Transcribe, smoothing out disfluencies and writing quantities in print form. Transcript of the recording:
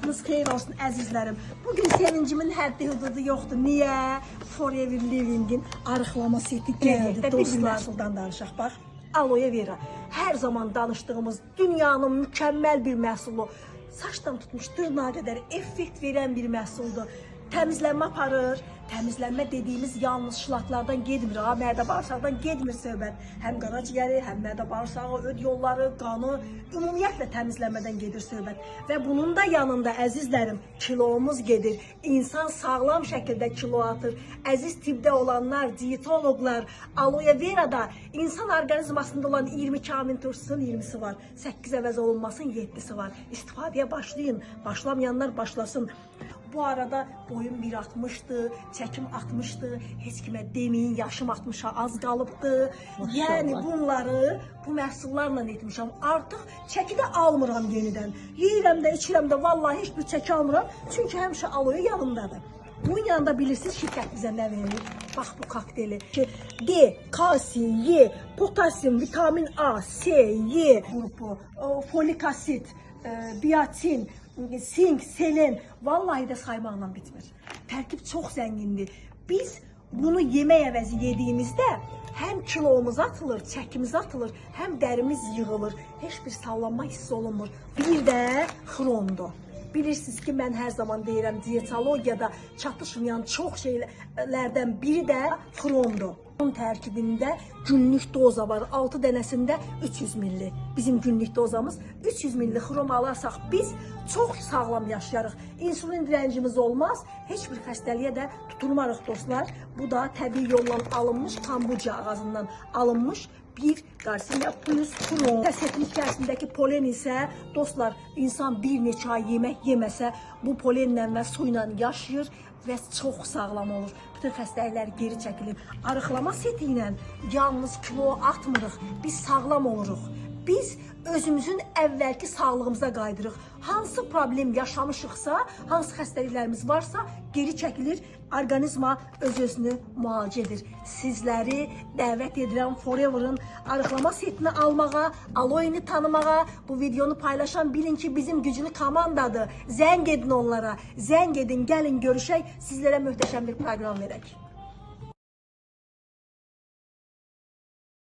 Vaxtınız xeyir olsun əzizlərim. Bugün sevincimin həddi hududu yoxdur. Niyə? Forever Living'in arıqlama seti gəldi. Dostlar, məhsuldan danışaq. Bax, aloe vera. Hər zaman danışdığımız dünyanın mükəmməl bir məhsulu. Saçdan tutmuş dırnağa qədər effekt verən bir məhsuldur. Təmizlənmə aparır. Təmizlənmə dediyimiz yalnız şlaklardan gedmir, mədə bağırsaqdan gedmir söhbət. Həm qaraciyəri, həm mədə bağırsağı, öd yolları, qanı, ümumiyyətlə təmizlənmədən gedir söhbət. Və bunun da yanında əzizlərim, kilomuz gedir. İnsan sağlam şəkildə kilo atır. Əziz tibbdə olanlar, diyetoloqlar, aloe verada insan orqanizmasında olan 20 kamil turşusun 20'si var. 8 əvəz olunmasın 7'si var. İstifadəyə başlayın, başlamayanlar başlasın. Bu arada boyum 1.60'dı, çəkim 60'dı, heç kimə deməyin, yaşım 60'a az qalıbdı. Yəni bunları bu məhsullarla etmişəm. Artıq çəki də almıram yenidən. Yeyirəm də, içirəm də, vallahi heç bir çəki almıram. Çünki həmişə aloe yanımdadır. Bunun yanında bilirsiniz şirkət bizə nə verir? Bax bu kokteyli. D, kalsium, Y, potasyum, vitamin A, C, Y qrupu, folik asit, biatin, sink, selen, vallahi də saymaqla bitmir. Tərkib çox zəngindir. Biz bunu yemək əvəzi yediyimizdə həm kilomuz atılır, çəkimiz atılır, həm dərimiz yığılır. Heç bir sallanma hissi olunmur. Bir də xromdur. Bilirsiniz ki, mən hər zaman deyirəm, diyetologiyada çatışmayan çox şeylərdən biri də xromdur. Bunun tərkibində günlük doza var. 6 dənəsində 300 milli. Bizim günlük dozamız 300 milli xrom alarsak biz çox sağlam yaşayarıq. İnsulin direncimiz olmaz. Heç bir xəstəliyə də tutulmarıq dostlar. Bu da təbii yolla alınmış kombuca ağacından alınmış bir Garcinia plus xrom. Setin içərisindəki polen isə dostlar, insan bir neçə ay yemək yeməsə bu polenlə və su ilə yaşayır və çox sağlam olur. Bütün xəstəliklər geri çəkilir. Arıqlama seti ilə yalnız kilo atmırıq, biz sağlam oluruq. Biz özümüzün əvvəlki sağlığımıza qaydırıq. Hansı problem yaşamışıqsa, hansı xəstəliklərimiz varsa geri çəkilir, orqanizma öz-özünü müalicə edir. Sizləri dəvət edirəm Forever'ın arıqlama setini almağa, aloe'ni tanımağa. Bu videonu paylaşan bilin ki bizim güclü komandadır. Zəng edin onlara, zəng edin, gəlin görüşək, sizlərə möhtəşəm bir proqram verək.